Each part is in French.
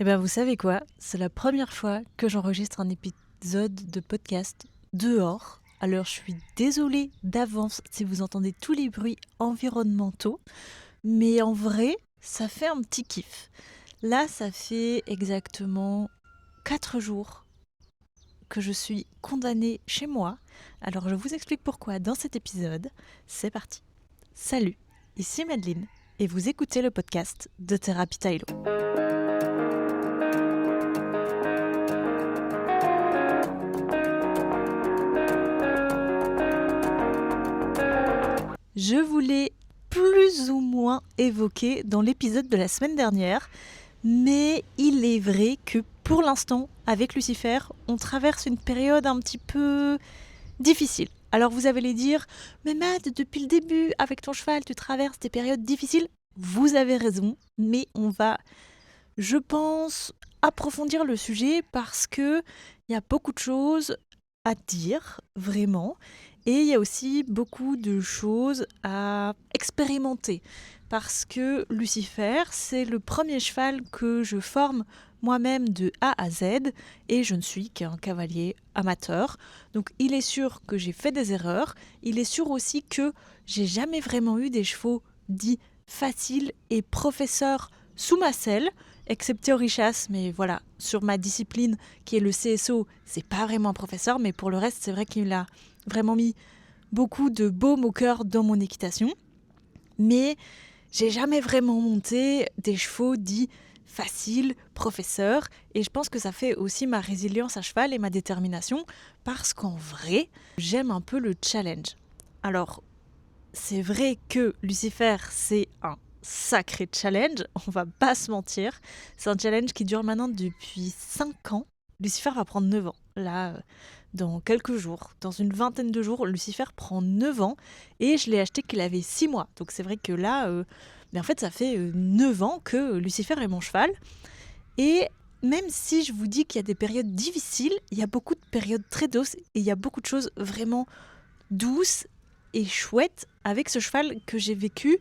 Eh ben, vous savez quoi? C'est la première fois que j'enregistre un épisode de podcast dehors. Alors, je suis désolée d'avance si vous entendez tous les bruits environnementaux, mais en vrai, ça fait un petit kiff. Là, ça fait exactement 4 jours que je suis condamnée chez moi. Alors, je vous explique pourquoi dans cet épisode. C'est parti. Salut, ici Madeleine, et vous écoutez le podcast de Thérapie Tailo. Je voulais plus ou moins évoqué dans l'épisode de la semaine dernière, mais il est vrai que pour l'instant, avec Lucifer, on traverse une période un petit peu difficile. Alors vous allez dire, mais Matt, depuis le début, avec ton cheval, tu traverses des périodes difficiles. Vous avez raison, mais on va, je pense, approfondir le sujet parce que il y a beaucoup de choses à dire, vraiment. Et il y a aussi beaucoup de choses à expérimenter. Parce que Lucifer, c'est le premier cheval que je forme moi-même de A à Z. Et je ne suis qu'un cavalier amateur. Donc il est sûr que j'ai fait des erreurs. Il est sûr aussi que j'ai jamais vraiment eu des chevaux dits faciles et professeurs sous ma selle, excepté Orichas, mais voilà, sur ma discipline qui est le CSO, c'est pas vraiment un professeur, mais pour le reste, c'est vrai qu'il a vraiment mis beaucoup de baume au cœur dans mon équitation. Mais j'ai jamais vraiment monté des chevaux dits faciles, professeurs, et je pense que ça fait aussi ma résilience à cheval et ma détermination, parce qu'en vrai, j'aime un peu le challenge. Alors, c'est vrai que Lucifer, c'est un sacré challenge, on va pas se mentir. C'est un challenge qui dure maintenant depuis 5 ans. Lucifer va prendre 9 ans. Là, dans quelques jours, dans une vingtaine de jours, Lucifer prend 9 ans et je l'ai acheté qu'il avait 6 mois. Donc c'est vrai que là, mais en fait, ça fait 9 ans que Lucifer est mon cheval. Et même si je vous dis qu'il y a des périodes difficiles, il y a beaucoup de périodes très douces et il y a beaucoup de choses vraiment douce et chouette avec ce cheval que j'ai vécu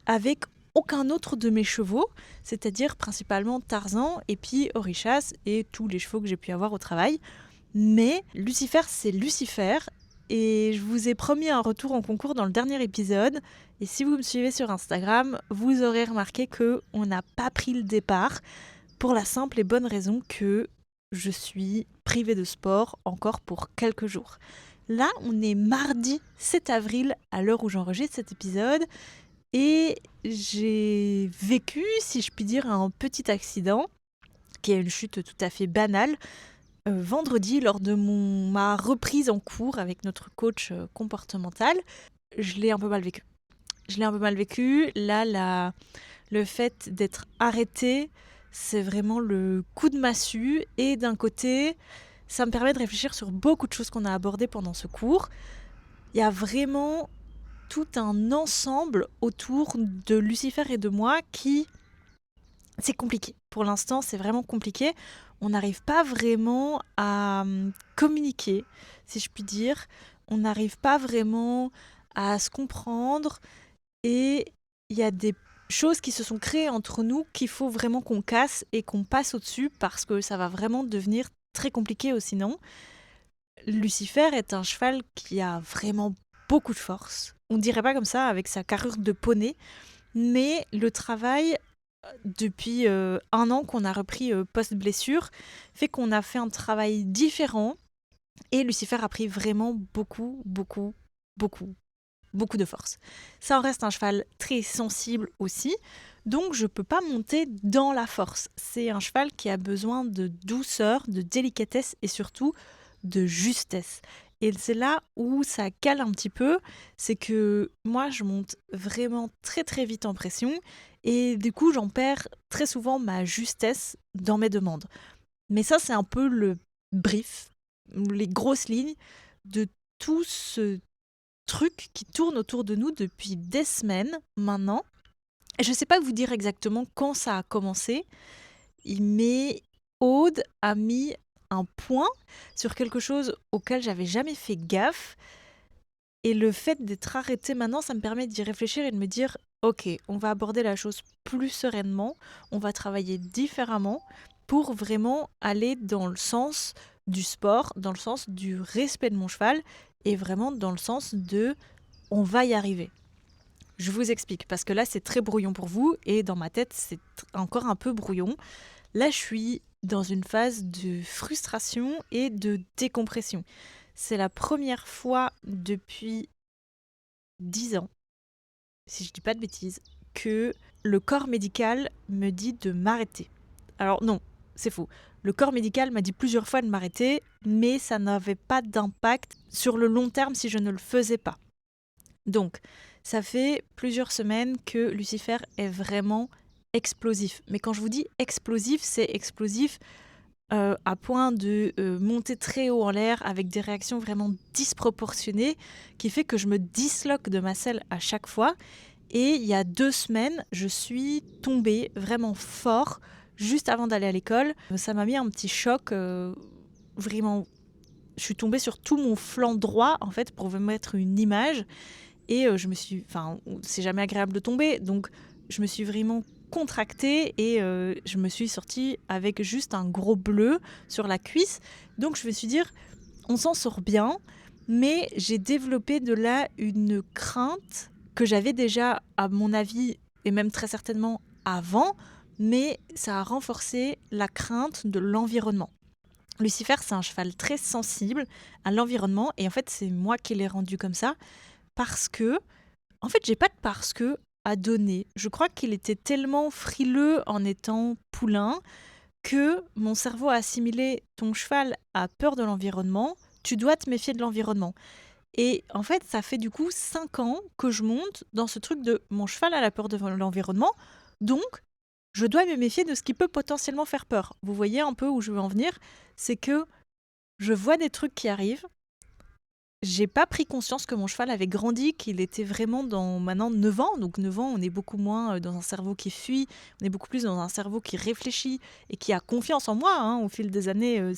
avec aucun autre de mes chevaux, c'est-à-dire principalement Tarzan et puis Orichas et tous les chevaux que j'ai pu avoir au travail. Mais Lucifer, c'est Lucifer. Et je vous ai promis un retour en concours dans le dernier épisode. Et si vous me suivez sur Instagram, vous aurez remarqué que on n'a pas pris le départ pour la simple et bonne raison que je suis privée de sport encore pour quelques jours. Là, on est mardi 7 avril à l'heure où j'enregistre cet épisode et j'ai vécu, si je puis dire, un petit accident qui est une chute tout à fait banale vendredi lors de ma reprise en cours avec notre coach comportemental. Je l'ai un peu mal vécu. Je l'ai un peu mal vécu. Là, le fait d'être arrêté, c'est vraiment le coup de massue. Et d'un côté, ça me permet de réfléchir sur beaucoup de choses qu'on a abordées pendant ce cours. Il y a vraiment tout un ensemble autour de Lucifer et de moi qui... C'est compliqué. Pour l'instant, c'est vraiment compliqué. On n'arrive pas vraiment à communiquer, si je puis dire. On n'arrive pas vraiment à se comprendre. Et il y a des choses qui se sont créées entre nous qu'il faut vraiment qu'on casse et qu'on passe au-dessus parce que ça va vraiment devenir très compliqué sinon. Lucifer est un cheval qui a vraiment beaucoup de force. On dirait pas comme ça avec sa carrure de poney, mais le travail depuis 1 an qu'on a repris post-blessure fait qu'on a fait un travail différent et Lucifer a pris vraiment beaucoup, beaucoup, beaucoup, beaucoup de force. Ça en reste un cheval très sensible aussi, donc je peux pas monter dans la force. C'est un cheval qui a besoin de douceur, de délicatesse et surtout de justesse. Et c'est là où ça cale un petit peu, c'est que moi je monte vraiment très très vite en pression et du coup j'en perds très souvent ma justesse dans mes demandes. Mais ça c'est un peu le brief, les grosses lignes de tout ce truc qui tourne autour de nous depuis des semaines maintenant. Et je ne sais pas vous dire exactement quand ça a commencé, mais Aude a mis un point sur quelque chose auquel j'avais jamais fait gaffe. Et le fait d'être arrêtée maintenant, ça me permet d'y réfléchir et de me dire ok, on va aborder la chose plus sereinement, on va travailler différemment pour vraiment aller dans le sens du sport, dans le sens du respect de mon cheval et vraiment dans le sens de on va y arriver. Je vous explique, parce que là c'est très brouillon pour vous et dans ma tête c'est encore un peu brouillon. Là je suis dans une phase de frustration et de décompression. C'est la première fois depuis 10 ans, si je dis pas de bêtises, que le corps médical me dit de m'arrêter. Alors non, c'est faux. Le corps médical m'a dit plusieurs fois de m'arrêter, mais ça n'avait pas d'impact sur le long terme si je ne le faisais pas. Donc, ça fait plusieurs semaines que Lucifer est vraiment explosif. Mais quand je vous dis explosif, c'est explosif à point de monter très haut en l'air avec des réactions vraiment disproportionnées qui fait que je me disloque de ma selle à chaque fois. Et il y a 2 semaines, je suis tombée vraiment fort juste avant d'aller à l'école. Ça m'a mis un petit choc, vraiment. Je suis tombée sur tout mon flanc droit en fait pour vous mettre une image. Et je me suis, enfin, c'est jamais agréable de tomber, donc je me suis vraiment contractée et je me suis sortie avec juste un gros bleu sur la cuisse. Donc je me suis dit, on s'en sort bien, mais j'ai développé de là une crainte que j'avais déjà, à mon avis, et même très certainement avant, mais ça a renforcé la crainte de l'environnement. Lucifer, c'est un cheval très sensible à l'environnement et en fait, c'est moi qui l'ai rendu comme ça parce que, en fait, j'ai pas de parce que à donner. Je crois qu'il était tellement frileux en étant poulain que mon cerveau a assimilé ton cheval a peur de l'environnement, tu dois te méfier de l'environnement. Et en fait, ça fait du coup 5 ans que je monte dans ce truc de mon cheval a la peur de l'environnement, donc je dois me méfier de ce qui peut potentiellement faire peur. Vous voyez un peu où je veux en venir, c'est que je vois des trucs qui arrivent. J'ai pas pris conscience que mon cheval avait grandi, qu'il était vraiment dans maintenant 9 ans. Donc 9 ans, on est beaucoup moins dans un cerveau qui fuit, on est beaucoup plus dans un cerveau qui réfléchit et qui a confiance en moi. Au fil des années,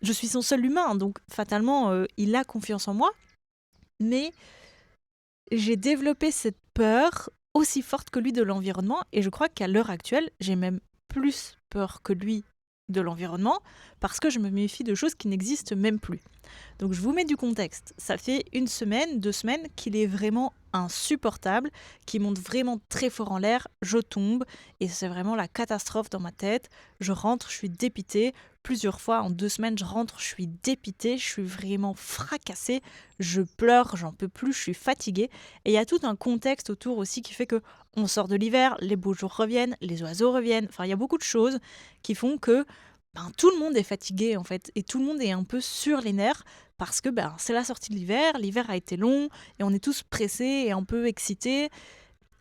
je suis son seul humain, donc fatalement, il a confiance en moi. Mais j'ai développé cette peur aussi forte que lui de l'environnement et je crois qu'à l'heure actuelle, j'ai même plus peur que lui de l'environnement parce que je me méfie de choses qui n'existent même plus. Donc je vous mets du contexte. Ça fait 1 semaine, 2 semaines qu'il est vraiment insupportable, qu'il monte vraiment très fort en l'air, je tombe et c'est vraiment la catastrophe dans ma tête. Je rentre, je suis dépitée. Plusieurs fois en 2 semaines, je rentre, je suis dépitée, je suis vraiment fracassée, je pleure, j'en peux plus, je suis fatiguée. Et il y a tout un contexte autour aussi qui fait que on sort de l'hiver, les beaux jours reviennent, les oiseaux reviennent. Enfin, il y a beaucoup de choses qui font que tout le monde est fatigué en fait et tout le monde est un peu sur les nerfs parce que c'est la sortie de l'hiver a été long et on est tous pressés et un peu excités.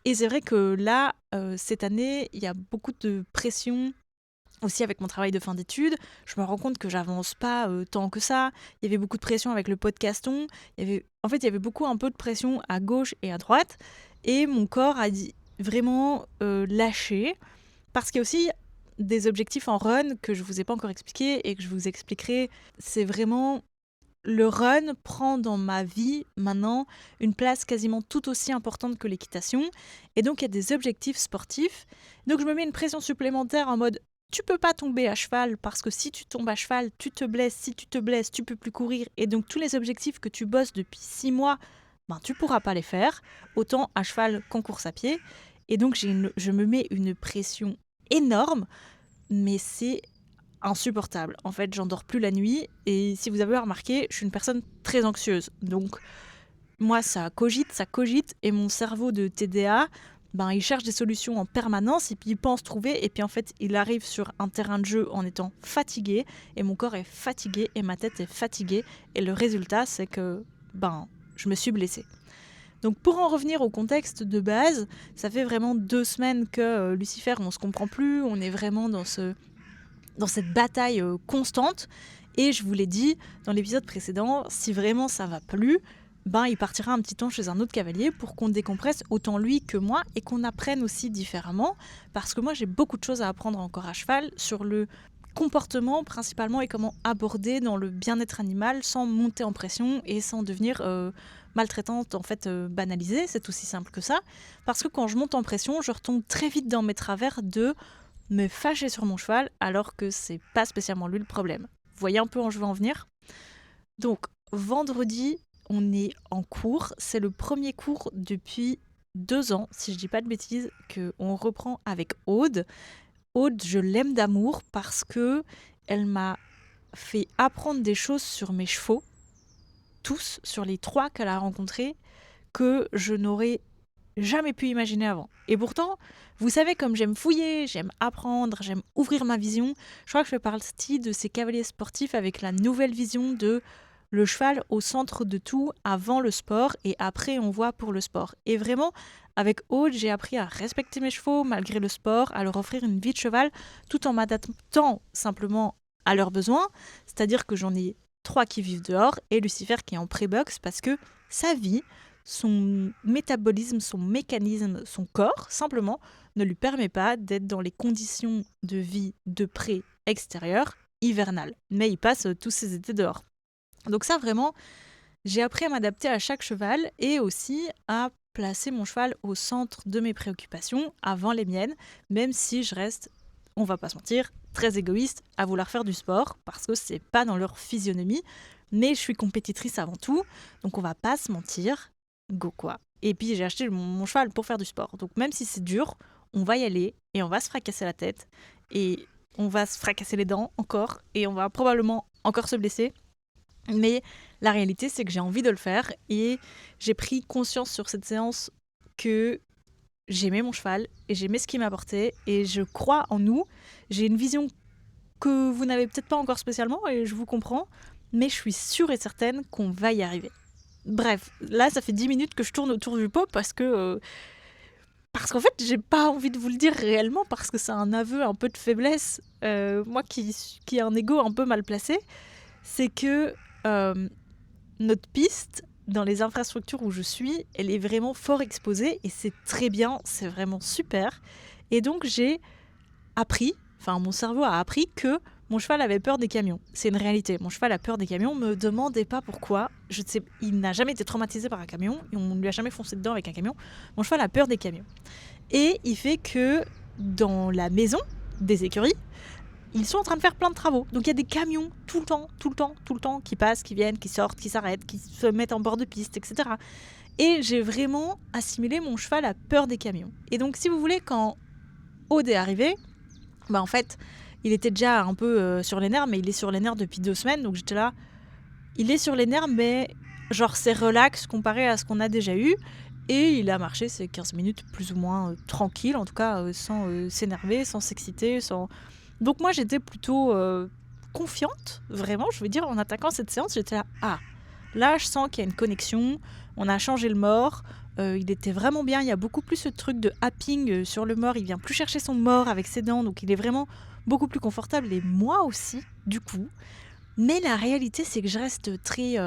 Et c'est vrai que là, cette année, il y a beaucoup de pression aussi avec mon travail de fin d'études. Je me rends compte que j'avance pas tant que ça. Il y avait beaucoup de pression avec le podcaston. Il y avait beaucoup un peu de pression à gauche et à droite. Et mon corps a dit vraiment lâché parce qu'il y a aussi des objectifs en run que je vous ai pas encore expliqué et que je vous expliquerai. C'est vraiment le run prend dans ma vie maintenant une place quasiment tout aussi importante que l'équitation. Et donc il y a des objectifs sportifs. Donc je me mets une pression supplémentaire en mode tu peux pas tomber à cheval parce que si tu tombes à cheval, tu te blesses. Si tu te blesses, tu peux plus courir. Et donc tous les objectifs que tu bosses depuis 6 mois, tu pourras pas les faire. Autant à cheval qu'en course à pied. Et donc je me mets une pression énorme, mais c'est insupportable. En fait, j'endors plus la nuit et si vous avez remarqué, je suis une personne très anxieuse. Donc moi, ça cogite et mon cerveau de TDA, il cherche des solutions en permanence et puis il pense trouver et puis en fait, il arrive sur un terrain de jeu en étant fatigué et mon corps est fatigué et ma tête est fatiguée et le résultat, c'est que je me suis blessée. Donc pour en revenir au contexte de base, ça fait vraiment 2 semaines que Lucifer, on se comprend plus, on est vraiment dans cette bataille constante. Et je vous l'ai dit dans l'épisode précédent, si vraiment ça va plus, il partira un petit temps chez un autre cavalier pour qu'on décompresse autant lui que moi et qu'on apprenne aussi différemment. Parce que moi j'ai beaucoup de choses à apprendre encore à cheval sur le comportement principalement et comment aborder dans le bien-être animal sans monter en pression et sans devenir maltraitante en fait banalisée, c'est aussi simple que ça. Parce que quand je monte en pression, je retombe très vite dans mes travers de me fâcher sur mon cheval alors que c'est pas spécialement lui le problème. Vous voyez un peu où je veux en venir? Donc, vendredi, on est en cours. C'est le premier cours depuis 2 ans, si je dis pas de bêtises, qu'on reprend avec Aude. Aude, je l'aime d'amour parce que elle m'a fait apprendre des choses sur mes chevaux, tous, sur les 3 qu'elle a rencontrés, que je n'aurais jamais pu imaginer avant. Et pourtant, vous savez, comme j'aime fouiller, j'aime apprendre, j'aime ouvrir ma vision, je crois que je fais partie de ces cavaliers sportifs avec la nouvelle vision de le cheval au centre de tout, avant le sport et après on voit pour le sport. Et vraiment, avec Aude, j'ai appris à respecter mes chevaux malgré le sport, à leur offrir une vie de cheval, tout en m'adaptant simplement à leurs besoins. C'est-à-dire que j'en ai 3 qui vivent dehors et Lucifer qui est en pré-box parce que sa vie, son métabolisme, son mécanisme, son corps, simplement, ne lui permet pas d'être dans les conditions de vie de pré extérieur hivernales. Mais il passe tous ses étés dehors. Donc ça, vraiment, j'ai appris à m'adapter à chaque cheval et aussi à placer mon cheval au centre de mes préoccupations avant les miennes, même si je reste, on va pas se mentir, très égoïste à vouloir faire du sport parce que c'est pas dans leur physionomie. Mais je suis compétitrice avant tout, donc on va pas se mentir, go quoi. Et puis j'ai acheté mon cheval pour faire du sport, donc même si c'est dur, on va y aller et on va se fracasser la tête et on va se fracasser les dents encore et on va probablement encore se blesser. Mais la réalité, c'est que j'ai envie de le faire et j'ai pris conscience sur cette séance que j'aimais mon cheval et j'aimais ce qu'il m'apportait et je crois en nous. J'ai une vision que vous n'avez peut-être pas encore spécialement et je vous comprends, mais je suis sûre et certaine qu'on va y arriver. Bref, là, ça fait 10 minutes que je tourne autour du pot parce qu'en fait, j'ai pas envie de vous le dire réellement parce que c'est un aveu un peu de faiblesse. Moi qui ai un ego un peu mal placé, c'est que notre piste, dans les infrastructures où je suis, elle est vraiment fort exposée et c'est très bien, c'est vraiment super. Et donc j'ai appris, enfin mon cerveau a appris que mon cheval avait peur des camions. C'est une réalité. Mon cheval a peur des camions. Me demandez pas pourquoi. Je sais, il n'a jamais été traumatisé par un camion. On ne lui a jamais foncé dedans avec un camion. Mon cheval a peur des camions. Et il fait que dans la maison des écuries, ils sont en train de faire plein de travaux. Donc il y a des camions tout le temps, qui passent, qui viennent, qui sortent, qui s'arrêtent, qui se mettent en bord de piste, etc. Et j'ai vraiment assimilé mon cheval à peur des camions. Et donc si vous voulez, quand Aude est arrivé, en fait, il était déjà un peu sur les nerfs, mais il est sur les nerfs depuis 2 semaines. Donc j'étais là, il est sur les nerfs, mais genre c'est relax comparé à ce qu'on a déjà eu. Et il a marché ces 15 minutes plus ou moins tranquille, en tout cas sans s'énerver, sans s'exciter, sans... Donc moi j'étais plutôt confiante, vraiment, je veux dire, en attaquant cette séance, j'étais là, là je sens qu'il y a une connexion, on a changé le mort, il était vraiment bien, il y a beaucoup plus ce truc de happing sur le mort, il vient plus chercher son mort avec ses dents, donc il est vraiment beaucoup plus confortable, et moi aussi, du coup. Mais la réalité, c'est que je reste très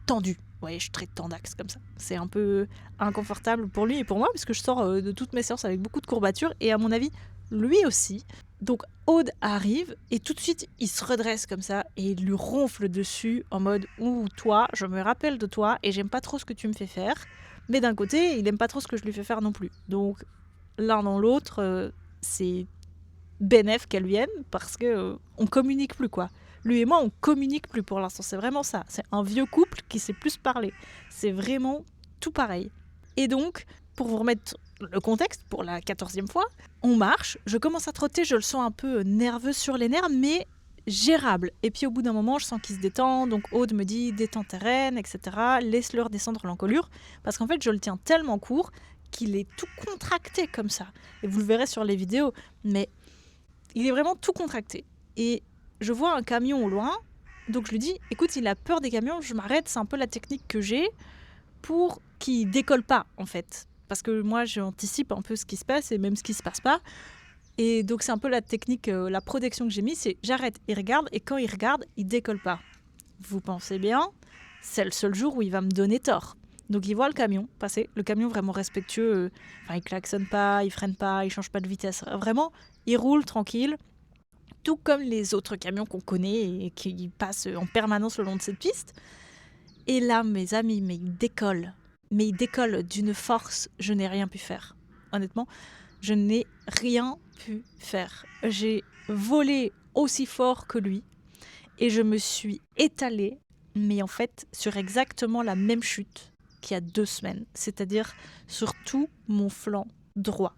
tendue. Ouais, je suis très tendax comme ça. C'est un peu inconfortable pour lui et pour moi, parce que je sors de toutes mes séances avec beaucoup de courbatures, et à mon avis, lui aussi. Donc Aude arrive, et tout de suite, il se redresse comme ça, et il lui ronfle dessus, en mode « Ouh, toi, je me rappelle de toi, et j'aime pas trop ce que tu me fais faire. » Mais d'un côté, il aime pas trop ce que je lui fais faire non plus. Donc, l'un dans l'autre, c'est bénef qu'elle vienne, parce que on communique plus, quoi. Lui et moi, on communique plus pour l'instant. C'est vraiment ça. C'est un vieux couple qui sait plus parler. C'est vraiment tout pareil. Et donc, pour vous remettre le contexte, pour la 14e fois, on marche, je commence à trotter, je le sens un peu nerveux sur les nerfs, mais gérable. Et puis au bout d'un moment, je sens qu'il se détend, donc Aude me dit détends tes rênes, etc. Laisse-leur descendre l'encolure, parce qu'en fait, je le tiens tellement court qu'il est tout contracté comme ça. Et vous le verrez sur les vidéos, mais il est vraiment tout contracté. Et je vois un camion au loin, donc je lui dis écoute, il a peur des camions, je m'arrête, c'est un peu la technique que j'ai pour qu'il décolle pas en fait. Parce que moi j'anticipe un peu ce qui se passe et même ce qui se passe pas. Et donc c'est un peu la technique, la protection que j'ai mise, c'est j'arrête, il regarde, et quand il regarde, il décolle pas. Vous pensez bien, c'est le seul jour où il va me donner tort. Donc il voit le camion passer, le camion vraiment respectueux, il klaxonne pas, il freine pas, il change pas de vitesse, vraiment, il roule tranquille, tout comme les autres camions qu'on connaît et qui passent en permanence le long de cette piste. Et là, mes amis, mais il décolle. Mais il décolle d'une force, je n'ai rien pu faire. Honnêtement, je n'ai rien pu faire. J'ai volé aussi fort que lui et je me suis étalée, mais en fait, sur exactement la même chute qu'il y a 2 semaines, c'est-à-dire sur tout mon flanc droit.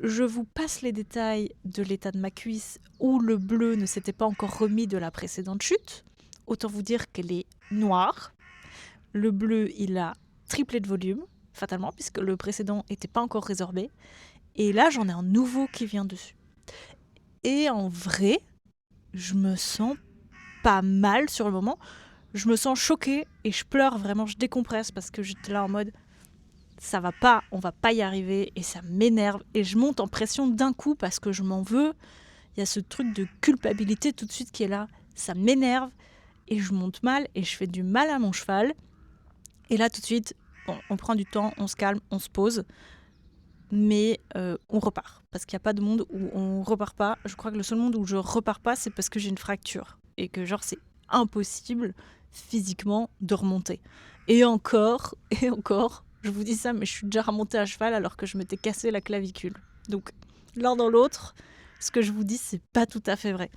Je vous passe les détails de l'état de ma cuisse où le bleu ne s'était pas encore remis de la précédente chute. Autant vous dire qu'elle est noire. Le bleu, il a triplé de volume, fatalement, puisque le précédent n'était pas encore résorbé. Et là, j'en ai un nouveau qui vient dessus. Et en vrai, je me sens pas mal sur le moment. Je me sens choquée et je pleure vraiment, je décompresse parce que j'étais là en mode ça va pas, on va pas y arriver et ça m'énerve et je monte en pression d'un coup parce que je m'en veux. Il y a ce truc de culpabilité tout de suite qui est là, ça m'énerve et je monte mal et je fais du mal à mon cheval. Et là tout de suite, bon, on prend du temps, on se calme, on se pose, mais on repart parce qu'il n'y a pas de monde où on repart pas. Je crois que le seul monde où je repars pas, c'est parce que j'ai une fracture et que genre c'est impossible physiquement de remonter. Et encore, je vous dis ça, mais je suis déjà remontée à cheval alors que je m'étais cassé la clavicule. Donc l'un dans l'autre, ce que je vous dis, c'est pas tout à fait vrai.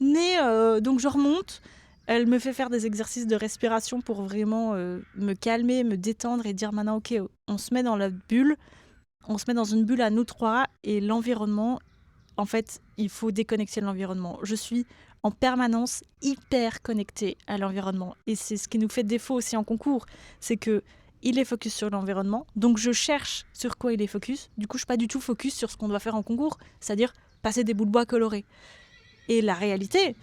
Mais donc je remonte, elle me fait faire des exercices de respiration pour vraiment me calmer, me détendre et dire maintenant ok, on se met dans la bulle, on se met dans une bulle à nous trois et l'environnement, en fait, il faut déconnecter de l'environnement. Je suis en permanence hyper connectée à l'environnement. Et c'est ce qui nous fait défaut aussi en concours. C'est que il est focus sur l'environnement, donc je cherche sur quoi il est focus. Du coup, je suis pas du tout focus sur ce qu'on doit faire en concours, c'est-à-dire passer des bouts de bois colorés. Et la réalité,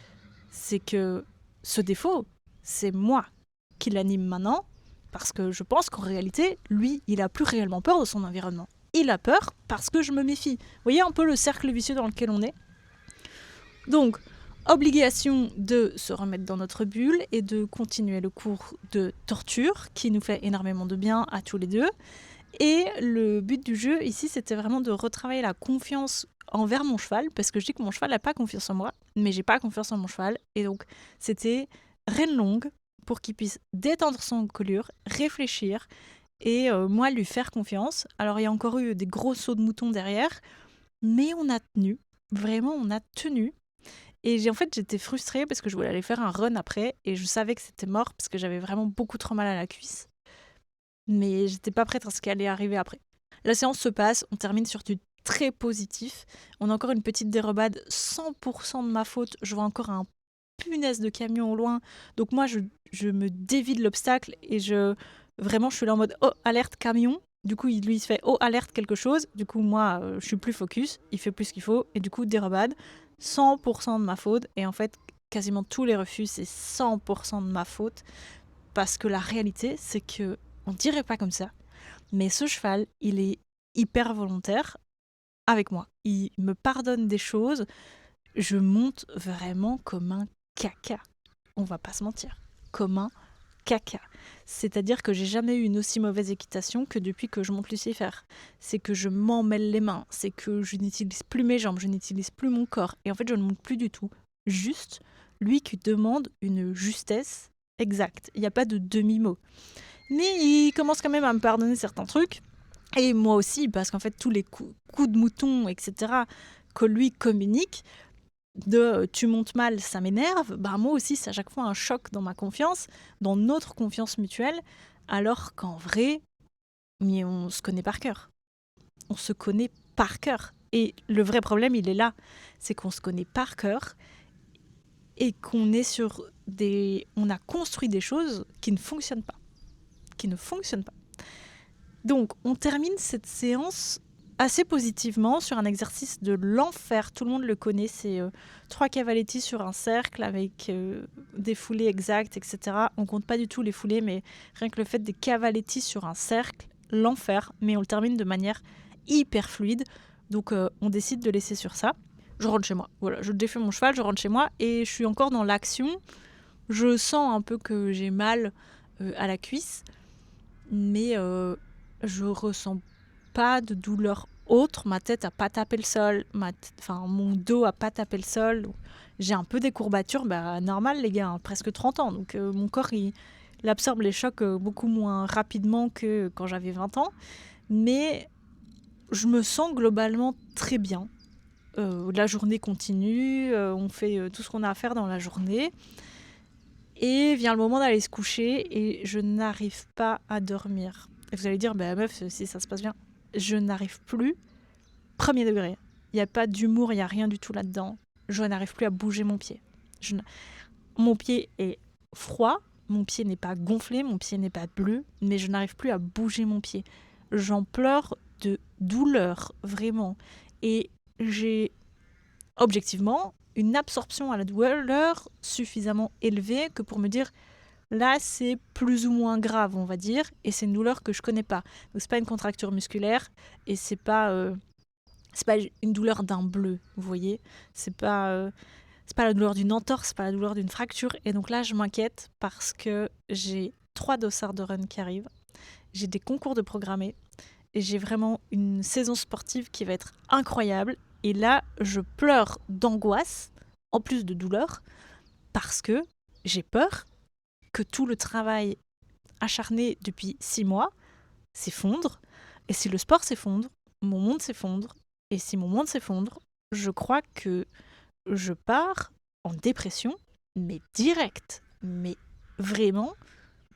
c'est que ce défaut, c'est moi qui l'anime maintenant, parce que je pense qu'en réalité, lui, il a plus réellement peur de son environnement. Il a peur parce que je me méfie. Vous voyez un peu le cercle vicieux dans lequel on est. Donc, obligation de se remettre dans notre bulle et de continuer le cours de torture qui nous fait énormément de bien à tous les deux. Et le but du jeu ici, c'était vraiment de retravailler la confiance envers mon cheval, parce que je dis que mon cheval n'a pas confiance en moi, mais j'ai pas confiance en mon cheval. Et donc, c'était rêne longue pour qu'il puisse détendre son encolure, réfléchir et moi lui faire confiance. Alors, il y a encore eu des gros sauts de mouton derrière, mais on a tenu. Vraiment, on a tenu. Et en fait, j'étais frustrée parce que je voulais aller faire un run après et je savais que c'était mort parce que j'avais vraiment beaucoup trop mal à la cuisse. Mais j'étais pas prête à ce qui allait arriver après. La séance se passe, on termine sur du très positif. On a encore une petite dérobade, 100% de ma faute. Je vois encore un punaise de camion au loin. Donc moi, je me dévie de l'obstacle et vraiment, je suis là en mode « Oh, alerte camion !» Du coup, lui, il se fait « Oh, alerte quelque chose !» Du coup, moi, je suis plus focus, il fait plus ce qu'il faut. Et du coup, dérobade, 100% de ma faute. Et en fait, quasiment tous les refus, c'est 100% de ma faute. Parce que la réalité, c'est que on dirait pas comme ça, mais ce cheval, il est hyper volontaire avec moi. Il me pardonne des choses. Je monte vraiment comme un caca. On va pas se mentir. Comme un caca. C'est-à-dire que j'ai jamais eu une aussi mauvaise équitation que depuis que je monte Lucifer. C'est que je m'emmêle les mains. C'est que je n'utilise plus mes jambes. Je n'utilise plus mon corps. Et en fait, je ne monte plus du tout. Juste lui qui demande une justesse exacte. Il n'y a pas de demi-mot. Mais il commence quand même à me pardonner certains trucs. Et moi aussi, parce qu'en fait, tous les coups de mouton, etc., que lui communique, de tu montes mal, ça m'énerve, bah moi aussi, c'est à chaque fois un choc dans ma confiance, dans notre confiance mutuelle, alors qu'en vrai, mais on se connaît par cœur. On se connaît par cœur. Et le vrai problème, il est là. C'est qu'on se connaît par cœur et qu'on est sur des... On a construit des choses qui ne fonctionnent pas. Donc, on termine cette séance assez positivement sur un exercice de l'enfer. Tout le monde le connaît, c'est 3 cavaletti sur un cercle avec des foulées exactes, etc. On compte pas du tout les foulées, mais rien que le fait des cavaletti sur un cercle, l'enfer. Mais on le termine de manière hyper fluide. Donc, on décide de laisser sur ça. Je rentre chez moi. Voilà, je défais mon cheval, je rentre chez moi et je suis encore dans l'action. Je sens un peu que j'ai mal à la cuisse, mais je ressens pas de douleur autre. Ma tête a pas tapé le sol, mon dos a pas tapé le sol. J'ai un peu des courbatures, normal les gars, hein, presque 30 ans. Donc mon corps, Il absorbe les chocs beaucoup moins rapidement que quand j'avais 20 ans. Mais je me sens globalement très bien. La journée continue, on fait tout ce qu'on a à faire dans la journée. Et vient le moment d'aller se coucher et je n'arrive pas à dormir. Et vous allez dire, bah meuf, si ça se passe bien, je n'arrive plus. Premier degré. Il n'y a pas d'humour, il n'y a rien du tout là-dedans. Je n'arrive plus à bouger mon pied. Mon pied est froid, mon pied n'est pas gonflé, mon pied n'est pas bleu, mais je n'arrive plus à bouger mon pied. J'en pleure de douleur, vraiment. Et j'ai objectivement une absorption à la douleur suffisamment élevée que pour me dire là c'est plus ou moins grave, on va dire, et c'est une douleur que je connais pas. Donc c'est pas une contracture musculaire et c'est pas une douleur d'un bleu, vous voyez. C'est pas la douleur d'une entorse, c'est pas la douleur d'une fracture. Et donc là je m'inquiète parce que j'ai 3 dossards de run qui arrivent, j'ai des concours de programmés et j'ai vraiment une saison sportive qui va être incroyable. Et là, je pleure d'angoisse, en plus de douleur, parce que j'ai peur que tout le travail acharné depuis 6 mois s'effondre. Et si le sport s'effondre, mon monde s'effondre. Et si mon monde s'effondre, je crois que je pars en dépression, mais direct. Mais vraiment,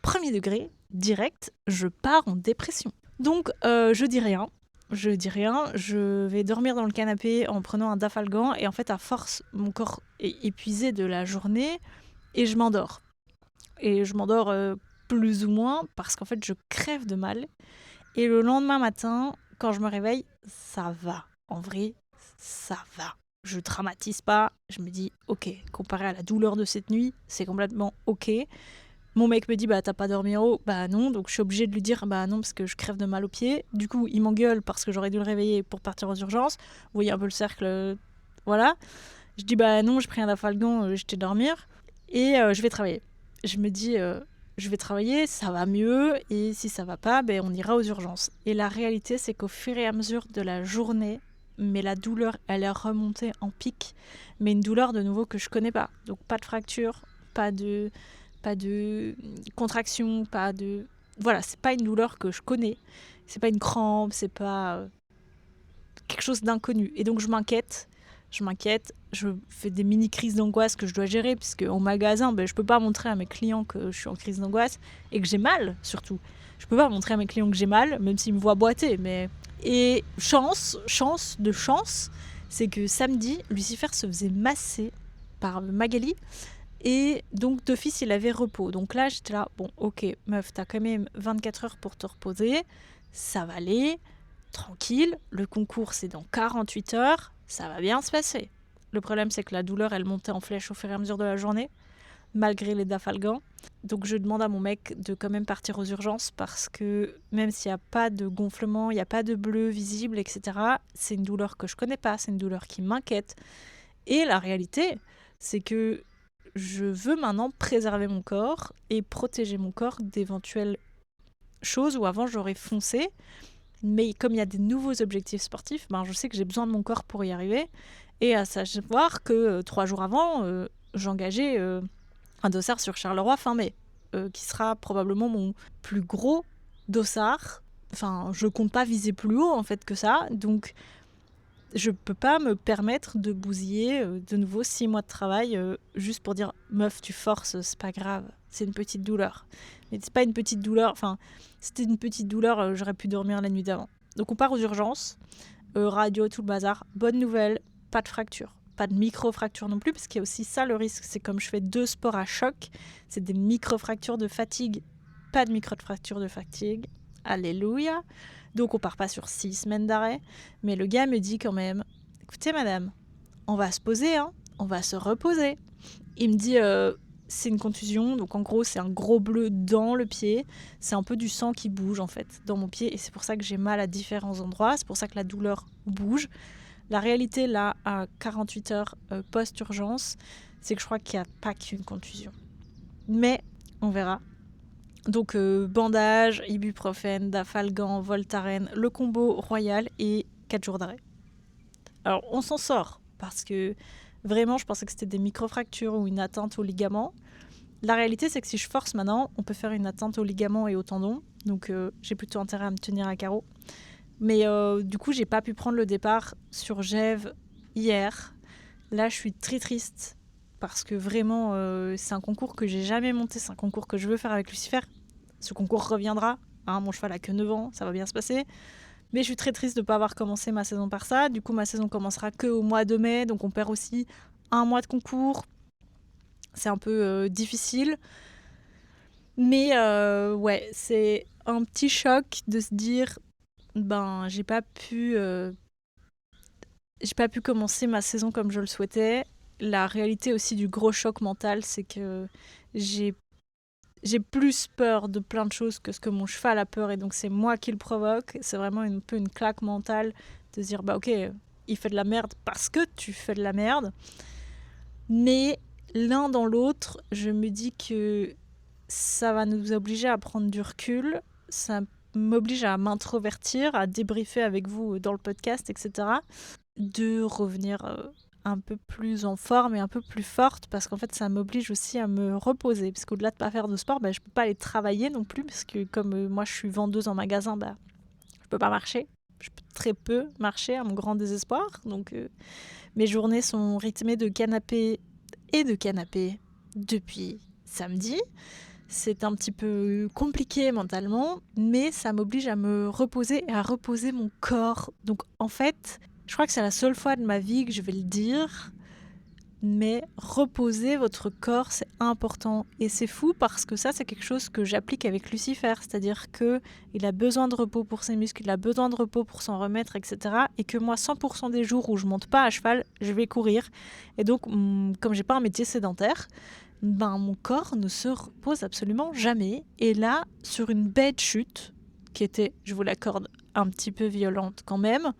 premier degré, direct, je pars en dépression. Donc, je dis rien. Je vais dormir dans le canapé en prenant un Dafalgan et en fait à force mon corps est épuisé de la journée et je m'endors. Et je m'endors plus ou moins parce qu'en fait je crève de mal et le lendemain matin quand je me réveille ça va. En vrai ça va. Je dramatise pas, je me dis ok, comparé à la douleur de cette nuit c'est complètement ok. Mon mec me dit bah t'as pas dormi en haut, bah non, donc je suis obligée de lui dire bah non parce que je crève de mal aux pieds. Du coup il m'engueule parce que j'aurais dû le réveiller pour partir aux urgences. Vous voyez un peu le cercle, voilà. Je dis bah non, j'ai pris un Dafalgan, j'étais dormir et je vais travailler. Je me dis je vais travailler, ça va mieux et si ça va pas, ben on ira aux urgences. Et la réalité c'est qu'au fur et à mesure de la journée, mais la douleur elle est remontée en pic, mais une douleur de nouveau que je connais pas. Donc pas de fracture, pas de contraction, pas de... Voilà, c'est pas une douleur que je connais. C'est pas une crampe, c'est pas quelque chose d'inconnu. Et donc je m'inquiète, je fais des mini-crises d'angoisse que je dois gérer, puisque en magasin, ben, je peux pas montrer à mes clients que je suis en crise d'angoisse, et que j'ai mal, surtout. Je peux pas montrer à mes clients que j'ai mal, même s'ils me voient boiter, mais... Et chance, c'est que samedi, Lucifer se faisait masser par Magali, et donc d'office il avait repos. Donc là j'étais là, bon ok meuf t'as quand même 24 heures pour te reposer, ça va aller, tranquille, le concours c'est dans 48 heures, ça va bien se passer. Le problème c'est que la douleur elle montait en flèche au fur et à mesure de la journée, malgré les Dafalgan. Donc je demande à mon mec de quand même partir aux urgences parce que même s'il n'y a pas de gonflement, il n'y a pas de bleu visible, etc., c'est une douleur que je connais pas, c'est une douleur qui m'inquiète. Et la réalité c'est que je veux maintenant préserver mon corps et protéger mon corps d'éventuelles choses où avant j'aurais foncé. Mais comme il y a des nouveaux objectifs sportifs, ben je sais que j'ai besoin de mon corps pour y arriver. Et à savoir que 3 jours avant, j'engageais un dossard sur Charleroi fin mai, qui sera probablement mon plus gros dossard. Enfin, je compte pas viser plus haut en fait que ça. Donc je peux pas me permettre de bousiller de nouveau 6 mois de travail juste pour dire meuf tu forces, c'est pas grave, c'est une petite douleur. Mais c'est pas une petite douleur, enfin c'était une petite douleur, j'aurais pu dormir la nuit d'avant. Donc on part aux urgences, radio tout le bazar. Bonne nouvelle, pas de fracture, pas de micro-fracture non plus, parce qu'il y a aussi ça le risque, c'est comme je fais 2 sports à choc, c'est des micro-fractures de fatigue, pas de micro-fracture de fatigue, alléluia. Donc on part pas sur 6 semaines d'arrêt, mais le gars me dit quand même, écoutez madame, on va se poser, hein, on va se reposer. Il me dit, c'est une contusion, donc en gros c'est un gros bleu dans le pied, c'est un peu du sang qui bouge en fait dans mon pied, et c'est pour ça que j'ai mal à différents endroits, c'est pour ça que la douleur bouge. La réalité là, à 48 heures post-urgence, c'est que je crois qu'il n'y a pas qu'une contusion. Mais on verra. Donc bandage, ibuprofène, Dafalgan, Voltaren, le combo royal et 4 jours d'arrêt. Alors on s'en sort parce que vraiment je pensais que c'était des micro-fractures ou une atteinte au ligament. La réalité, c'est que si je force maintenant, on peut faire une atteinte aux ligaments et aux tendons. Donc j'ai plutôt intérêt à me tenir à carreau. Mais du coup, j'ai pas pu prendre le départ sur Gève hier. Là, je suis très triste parce que vraiment, c'est un concours que j'ai jamais monté. C'est un concours que je veux faire avec Lucifer. Ce concours reviendra. Hein, mon cheval a que 9 ans, ça va bien se passer. Mais je suis très triste de ne pas avoir commencé ma saison par ça. Du coup, ma saison commencera qu'au mois de mai. Donc, on perd aussi un mois de concours. C'est un peu difficile. Mais ouais, c'est un petit choc de se dire j'ai pas pu commencer ma saison comme je le souhaitais. La réalité aussi du gros choc mental, c'est que j'ai plus peur de plein de choses que ce que mon cheval a peur, et donc c'est moi qui le provoque. C'est vraiment un peu une claque mentale de se dire ok, il fait de la merde parce que tu fais de la merde. Mais l'un dans l'autre, je me dis que ça va nous obliger à prendre du recul, ça m'oblige à m'introvertir, à débriefer avec vous dans le podcast, etc. De revenir un peu plus en forme et un peu plus forte, parce qu'en fait ça m'oblige aussi à me reposer, parce qu'au-delà de pas faire de sport, je peux pas aller travailler non plus, parce que comme moi je suis vendeuse en magasin, je peux pas marcher, je peux très peu marcher à mon grand désespoir. Donc mes journées sont rythmées de canapé et de canapé depuis samedi. C'est un petit peu compliqué mentalement, mais ça m'oblige à me reposer et à reposer mon corps. Donc en fait, je crois que c'est la seule fois de ma vie que je vais le dire, mais reposer votre corps, c'est important. Et c'est fou parce que ça, c'est quelque chose que j'applique avec Lucifer. C'est-à-dire qu'il a besoin de repos pour ses muscles, il a besoin de repos pour s'en remettre, etc. Et que moi, 100% des jours où je monte pas à cheval, je vais courir. Et donc, comme j'ai pas un métier sédentaire, mon corps ne se repose absolument jamais. Et là, sur une bête chute, qui était, je vous l'accorde, un petit peu violente quand même,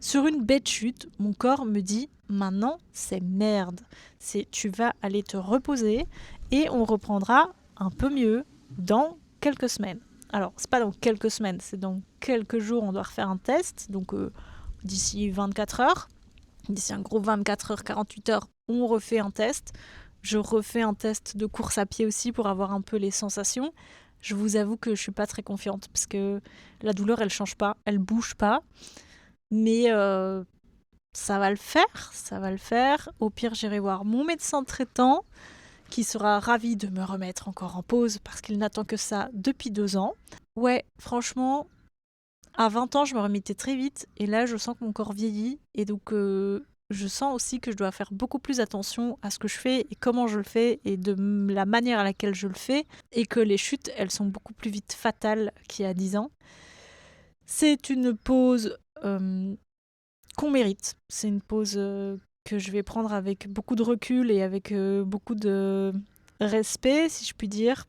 sur une bête chute, mon corps me dit maintenant c'est merde. C'est tu vas aller te reposer et on reprendra un peu mieux dans quelques semaines. Alors, c'est pas dans quelques semaines, c'est dans quelques jours, on doit refaire un test. Donc d'ici 24 heures, d'ici un gros 24 heures, 48 heures, on refait un test. Je refais un test de course à pied aussi pour avoir un peu les sensations. Je vous avoue que je suis pas très confiante parce que la douleur, elle change pas, elle bouge pas. Mais ça va le faire, ça va le faire. Au pire, j'irai voir mon médecin traitant qui sera ravi de me remettre encore en pause parce qu'il n'attend que ça depuis 2 ans. Ouais, franchement, à 20 ans, je me remettais très vite et là, je sens que mon corps vieillit et donc je sens aussi que je dois faire beaucoup plus attention à ce que je fais et comment je le fais et de la manière à laquelle je le fais, et que les chutes, elles sont beaucoup plus vite fatales qu'il y a 10 ans. C'est une pause qu'on mérite. C'est une pause que je vais prendre avec beaucoup de recul et avec beaucoup de respect, si je puis dire.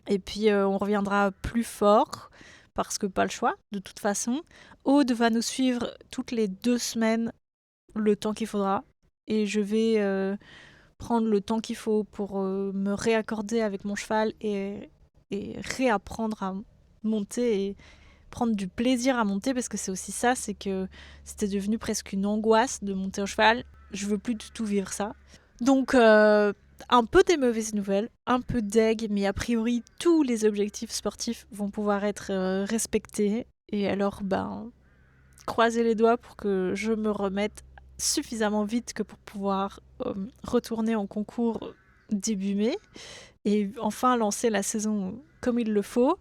Et puis on reviendra plus fort, parce que pas le choix, de toute façon. Aude va nous suivre toutes les 2 semaines, le temps qu'il faudra. Et je vais prendre le temps qu'il faut pour me réaccorder avec mon cheval et réapprendre à monter et prendre du plaisir à monter, parce que c'est aussi ça, c'est que c'était devenu presque une angoisse de monter au cheval. Je veux plus du tout vivre ça. Donc un peu des mauvaises nouvelles, un peu deg, mais a priori tous les objectifs sportifs vont pouvoir être respectés. Et alors croisez les doigts pour que je me remette suffisamment vite que pour pouvoir retourner en concours début mai et enfin lancer la saison comme il le faut.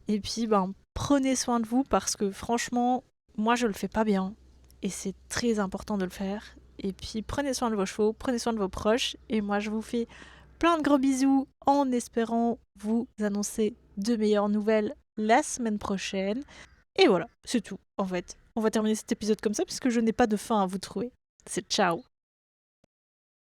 Et puis prenez soin de vous, parce que franchement, moi je le fais pas bien et c'est très important de le faire. Et puis prenez soin de vos chevaux, prenez soin de vos proches, et moi je vous fais plein de gros bisous en espérant vous annoncer de meilleures nouvelles la semaine prochaine. Et voilà, c'est tout en fait. On va terminer cet épisode comme ça puisque je n'ai pas de fin à vous trouver. C'est ciao.